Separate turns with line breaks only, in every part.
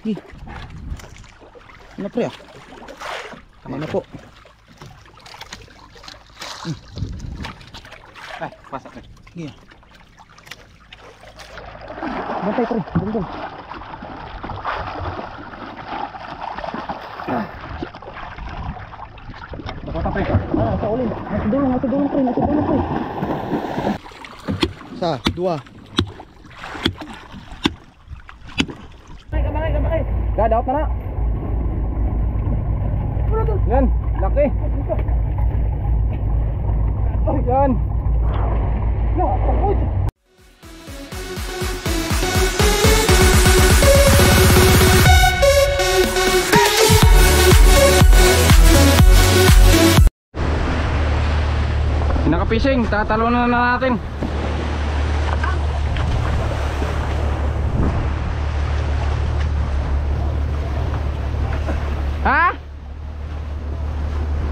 Ano pre ah? Ayan na po.
Ay, pasak na.
Sige. Bantay pre, bantay.
Nakota pre.
Sa ulin. Nasa dulong pre, nasa dulong pre. Sa, dua. Kamay. Gadaot na na.
Yan, laki. Oh, yan. Naka-fishing, tatalunan na natin. Ha?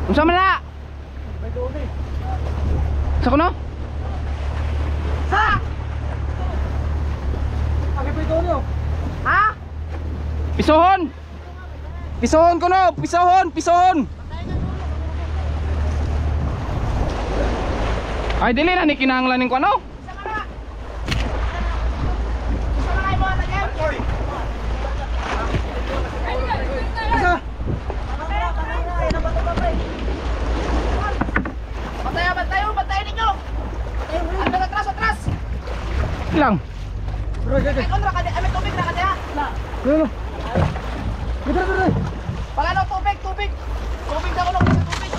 Unsa man na? Sa kuno? Sa! Ha? Pisohon! Pisohon kuno! Pisohon! Ay dili na ni kinahanglan ko ano?
Bantayan ninyo. Atras.
Ilang?
Ay, kontra ka di. Ay, may tubig na ka diha.
Lolo.
Pagano tubig. Tubig daw lang sa tubig.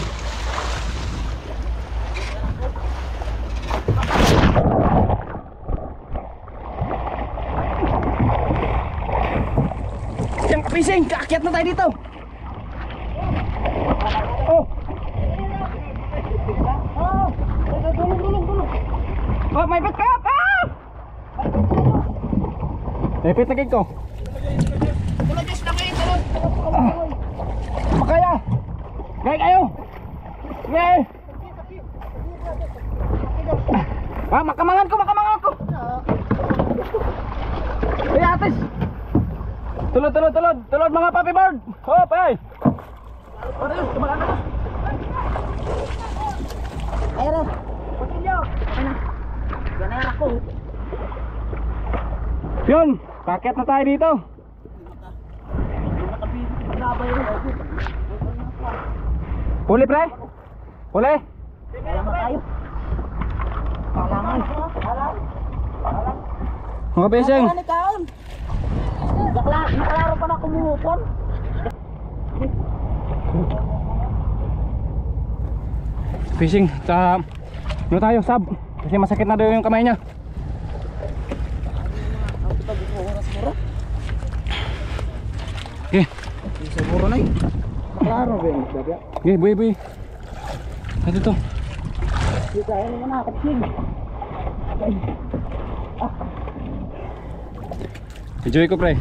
Yang kapising, kaakyat na tayo dito. Oh.
Oh, may bet ka! Ah! May bet na ko.
Tulad guys, laki. Tulad.
Makaya! Gaya kayo! Gaya! Ah, makamangan ko! Ay, atis! Tulod mga puppy bird! Hop, ay!
Ayun. Pagkinyo. Ganyan ako.
Yun! Paket na tayo dito! Huli pre? Huli?
Kailangan.
Mga beseng!
Ano kaon? Nakalaro pa na kumupon.
Fishing sa ano tayo sab kasi masakit na daw yung kamay niya. Okay.
Siguro na eh. Klaro ba yung isda?
Okay, buhay. Ano to?
Dito ayun mo na kapsig.
Enjoy ko pre.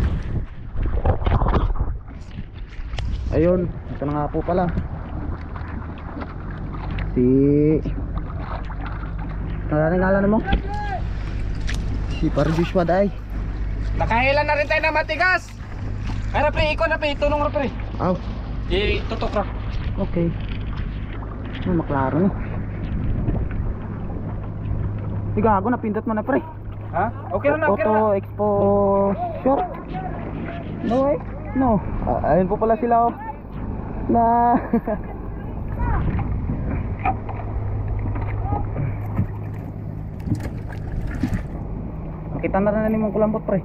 Ayun, ito na nga po pala. Ngalan mo? Si Parjuswa day.
Nakahilan na rin tayo ng matigas. Ay pre, ikaw na pre, tunong na pre.
Aw,
Tutok ra.
okay. Ano maklaro no? Gago na pindot mo na pre.
Ha? Okay na.
Auto exposure. No way. No. Ayun po pala sila oh. Na Kita na rin mong kulambot pre.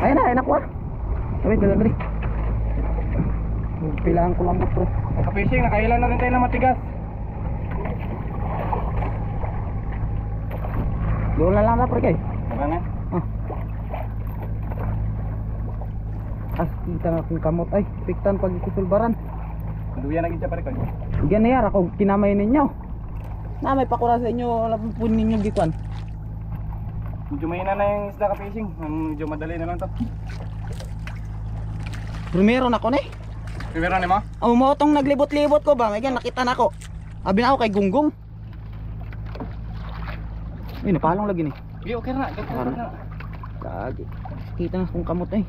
Ayun na ko ah. Wait, dali. Pilaan kulambot pre.
Naka-fishing, nakahilan na rin tayo ng matigas.
Doon na lang na pre kay.
Tara na.
As kita na akong kamot ay piktan pag ikusulbaran.
Duyan na gid siya pare ko.
Diyan na yar ako kinamay ninyo. Na may pakura sa inyo, wala po ninyo gikuan.
Medyo mahina na yung isda ka-fishing. Medyo madali na lang to.
Primero na ko ni.
Primero ni mo?
Mo tong naglibot-libot ko ba? May nakita na ko. Abi na ako kay Gunggong. Ay, napalong lagi ni.
Okay na.
Kagi. Kita na kung kamot ay.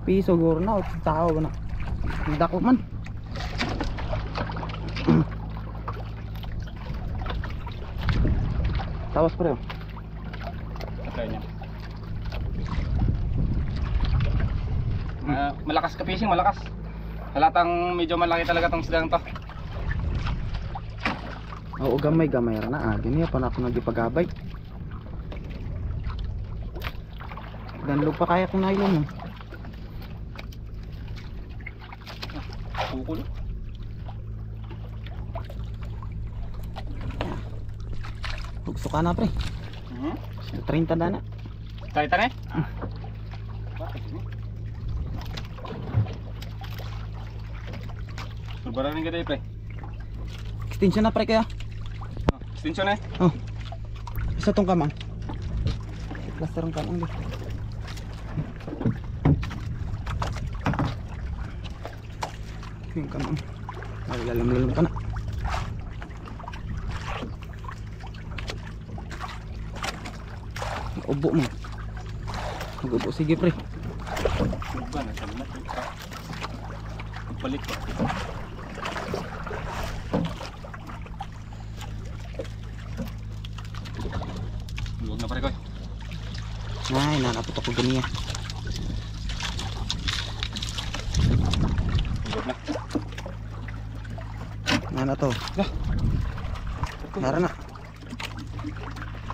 Piso siguro na, tao ba na. Dako man. Tawas pre.
Okay niya. Malakas ka fishing, malakas. Halatang medyo malaki talaga tong isdang to.
Oo, gamay-gamay ra na. Gani pa na ako nagipagabay. Ganlog pa kaya kung nylon mo.
Kukulo.
Bugso ka na pre. 30 na na.
Kahit na eh? Sulbaran rin ka tayo pre.
Extension na pre kaya.
Extension eh.
Oh. Isa tong kamang. Plaster ang kamang dito. Yung kamang. Ay, lalam-lalam ka na. Ubo mo. Mag-ubo sige pre.
Ba na salat. Balik ko. Luwag na pare ko.
Ay, nanapot ako ganiya.
Luwag na.
Nana to. Nara na.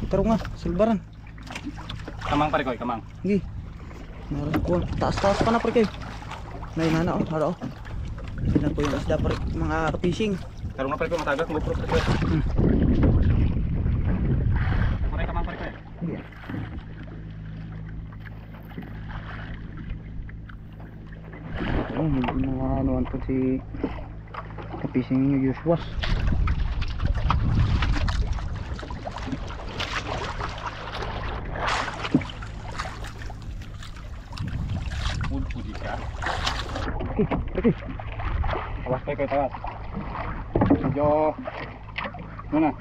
Itaro nga, silbaran.
Kamang pare ko, kamang.
Hindi. Nara ko. Taas-taas pa na pre kayo. Nay nana oh, haro oh. Sila po yung isda pre, mga fishing.
Tarong na pare ko, matagas mo pare ko. Pare kamang pare ko.
Iya. Oh, medyo mga anuan po si ka-fishing niyo Joshua.
Pudi ka.
Okay.
Awas pare ko, tawas. Medyo ano na.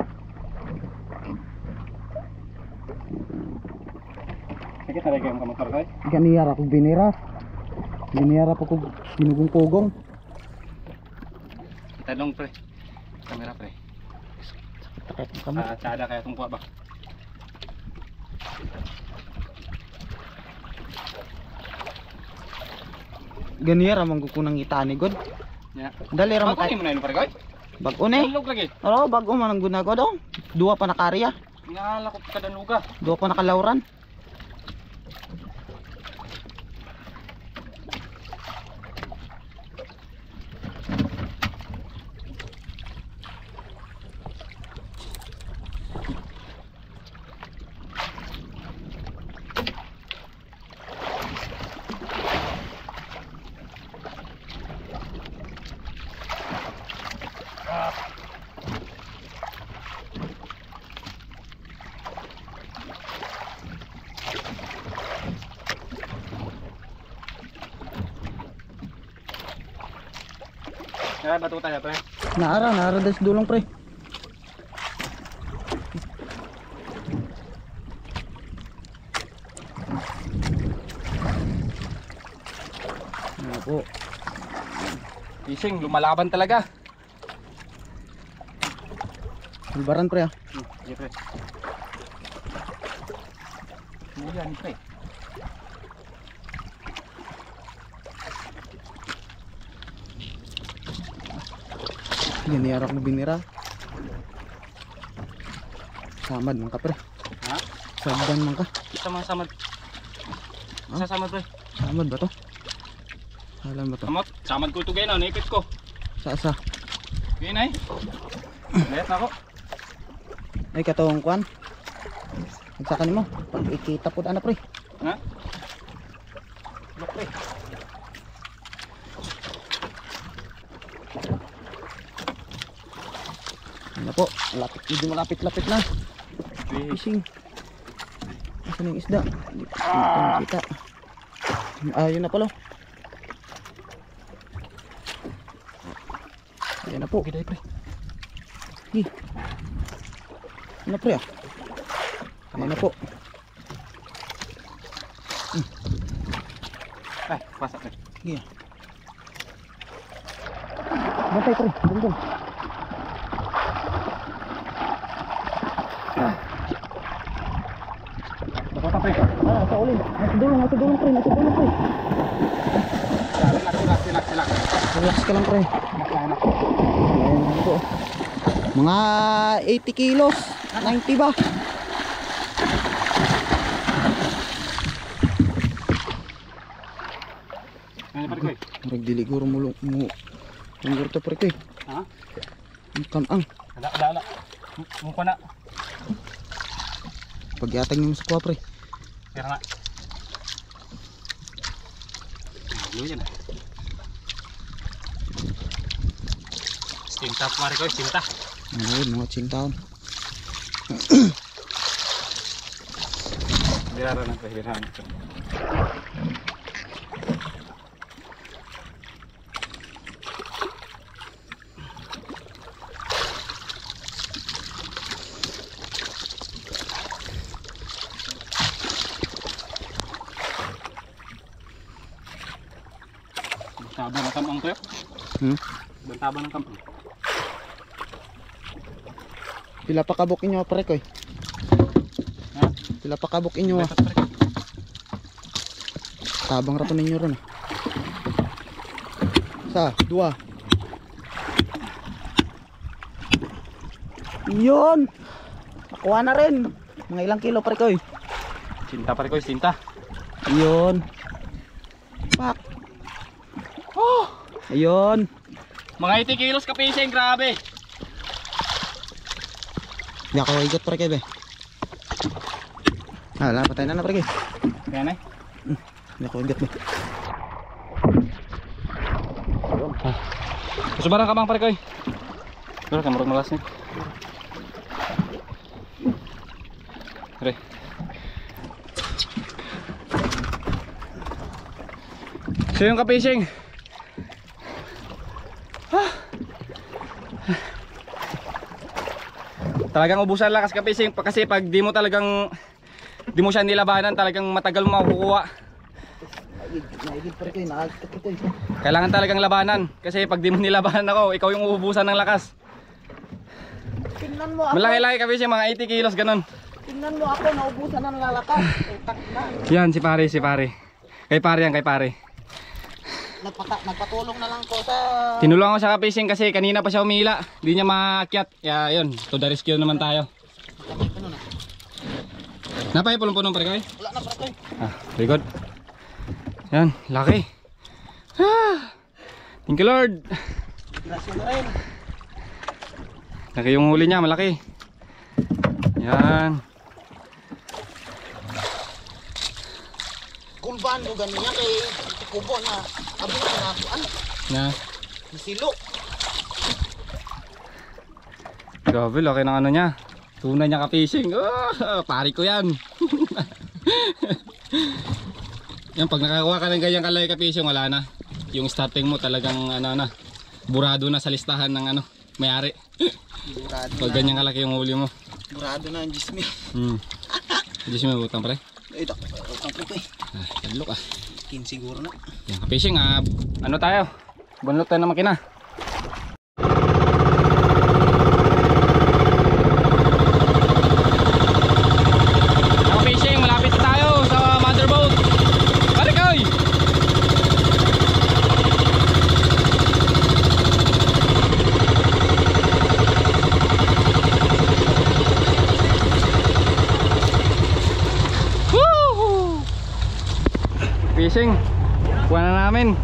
Sige, taray kayo kamang pare ko.
Ganiyara ko binira. Binira po ko ginugong-pugong.
Talong pre. Kamera pre.
Takot kamo.
Tsada kaya tungkuha ba?
Ganiyara man ko kunang itani god.
Ya.
Dali ra mo
Bakit
kay
mo na yun pare ko?
bag-o ni.
Talog lagi.
Oo, bago man ang gunagawa daw. Duwa pa nakarya.
Ngala ko kadanuga.
Duwa pa nakalawran.
Kaya bato tayo pre.
Naara des dulong pre. Ako.
Fishing, lumalaban talaga.
Silbaran pre ah.
Iya pre. Mulia ni pre.
Ganiyara ko binira. Samad man ka pre.
Ha?
Sabdan man ka.
Kita mga samad. Isa samad pre.
Samad ba to? Alam ba to?
Samad. Samad ko ito gaya na. Naipit ko.
Sa
Gaya na eh. Layat na ako.
ay katong kwan. Nagsakan mo. Pag ikita po ana pre.
Ha?
Look pre. Ano po? Lapit, medyo malapit-lapit na. Fishing. Asan yung isda? Hindi ko makita. Yun na pala. Yan na po.
Okay dahil pre.
Ano pre ah? Yan na po.
Ay, pasok eh.
Sige. Bantay pre, bantay.
Bakota pre.
Sa ulin. Nasa dulong pre, nasa dulong pre.
Relax.
Relax ka lang pre. Ayan po. Mga 80 kilos, 90 ba?
Ano pare ko eh?
Murag dili guro mo Tunggur to pre.
Ha?
Ang kamang.
Ala. Mukha na.
Pagyatag niyo sa kuha pre.
Kaya nga. Ano yan ah? Cinta pare ko, cinta.
Ano yun, mga chintaon.
Biraran ang pahirahan ito. Bantaba ng kamang to yun? Bantaba ng kamang.
Pila pa kabok inyo pre ko.
Ha?
Pila pa kabok inyo.
Betot pare ko.
Tabang rato ninyo ron. Sa, dua. Yun. Nakuha na rin. Mga ilang kilo pre ko.
Cinta pare ko, cinta.
Yun. Pak. Oh, ayun.
Mga 80 kilos ka fishing, grabe.
Hindi ako igot pre ko be. Wala, patay na pre ko.
Kaya na eh.
Hindi ako igot be.
Subarang kamang pare ko eh. Pero kamurag malas niya. Re. So yung ka-fishing. Talagang ubusan lakas ka-fishing kasi pag di mo siya nilabanan, talagang matagal mo makukuha.
Naigid pre ko, naagit ko.
Kailangan talagang labanan kasi pag di mo nilabanan ako, ikaw yung uubusan ng lakas.
Tingnan mo ako.
Malaki-laki ka-fishing, mga 80 kilos ganun.
Tingnan mo ako, naubusan ng lalakas. Utak na.
Yan si pare. Kay pare yan, kay pare.
Nagpatulong na lang ko sa...
Tinulungan ko siya ka-fishing kasi kanina pa siya umila. Hindi niya maakyat. Kaya yun, to the rescue naman tayo. Napay pulong-pulong pare kayo?
Wala na pre ko.
Very good. Yan, laki. Thank you Lord.
Grasya na rin.
Laki yung huli niya, malaki. Yan.
Kulban mo ganun niya kay kubo na abot na nakuan.
Na.
Silo.
Grabe, laki ng ano niya. Tunay niya ka-fishing. Oh, pari ko yan. Yan, pag nakakuha ka ng ganyang kalaki ka-fishing, wala na. Yung starting mo talagang ano na, burado na sa listahan ng ano, may-ari.
Burado
Pag
na.
ganyang kalaki yung huli mo.
Burado na ang jismi.
Hindi siya mabutang pare.
Ito, utang pre ko.
Tadlok ah.
Skin siguro na.
Yan ka-fishing ano tayo? Bunlot tayo ng makina. Ka-fishing, malapit na tayo sa mother boat. Pare koy! Woo! Fishing, kuha na namin.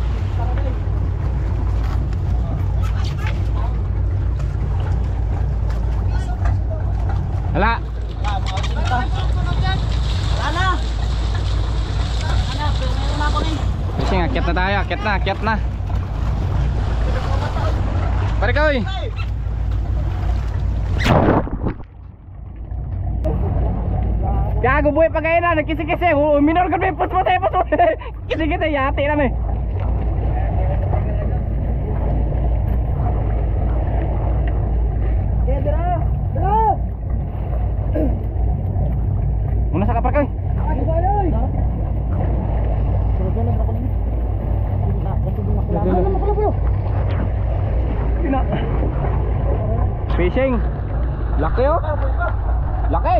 Hala. Fishing, akyat na tayo, akyat na. Pare koy. Gago buhay pa kayo na, nagkisi-kisi. Minor ka may puto. Kisi-kisi, yati na may. Muna sa kapar koy. Fishing. Laki oh. Laki.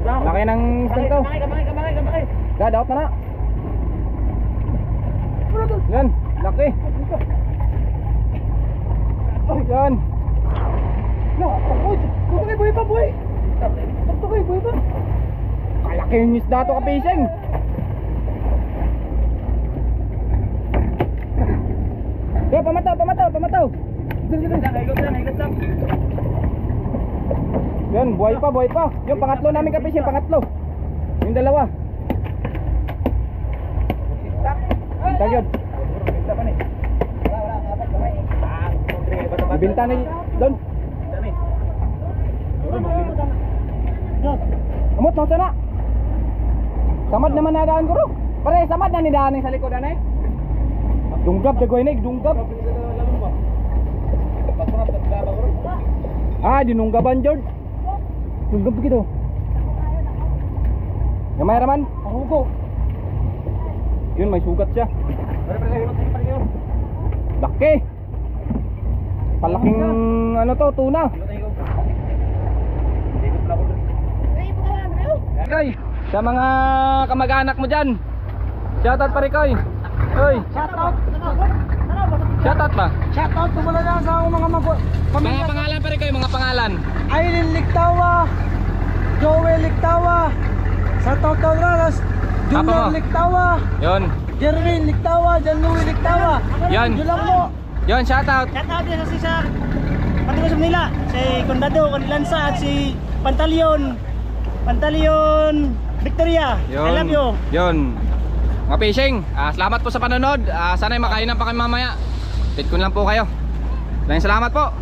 Laki ng isang to.
Kamay.
Daot na na. Yan, laki. Yan.
Buhay pa, buhay. Buhay pa.
Kalaki yung isda to ka-fishing. Yo, pamataw.
Higop lang.
Yan, buhay pa. Yung pangatlo namin ka-fishing, pangatlo. Yung dalawa. Tag yun. Ibinta na doon. Amot na sana. Samad naman na daan ko ro. Pare, samad na ni daan sa likodan eh. Dunggab dagoy na, dunggab. Ah, dinunggaban Jord. Dunggab begitu. Gamay raman.
Pahugo.
Yun, may sugat siya. Laki. Palaking ano to, tuna. Koy, sa mga kamag-anak mo dyan, shoutout pa rin Koy. Oy, shoutout pa.
Shoutout ko mula lang sa mga
Mga pangalan pa rin Koy, mga pangalan.
Aileen Ligtawa, Joel Ligtawa, sa Total Raras,
Papa
Junior
mo.
Ligtawa,
Yon,
Jerwin Ligtawa, Jan Louie Ligtawa.
Yan.
Yun lang po.
yon, shoutout.
Shoutout din sa sa Patigos Manila, si Condado, Condilansa at si Pantaleon Victoria. I love you.
Yon. Mga fishing, salamat po sa panonood. Sana'y makainan pa kayo mamaya. Update ko lang po kayo. Maraming salamat po.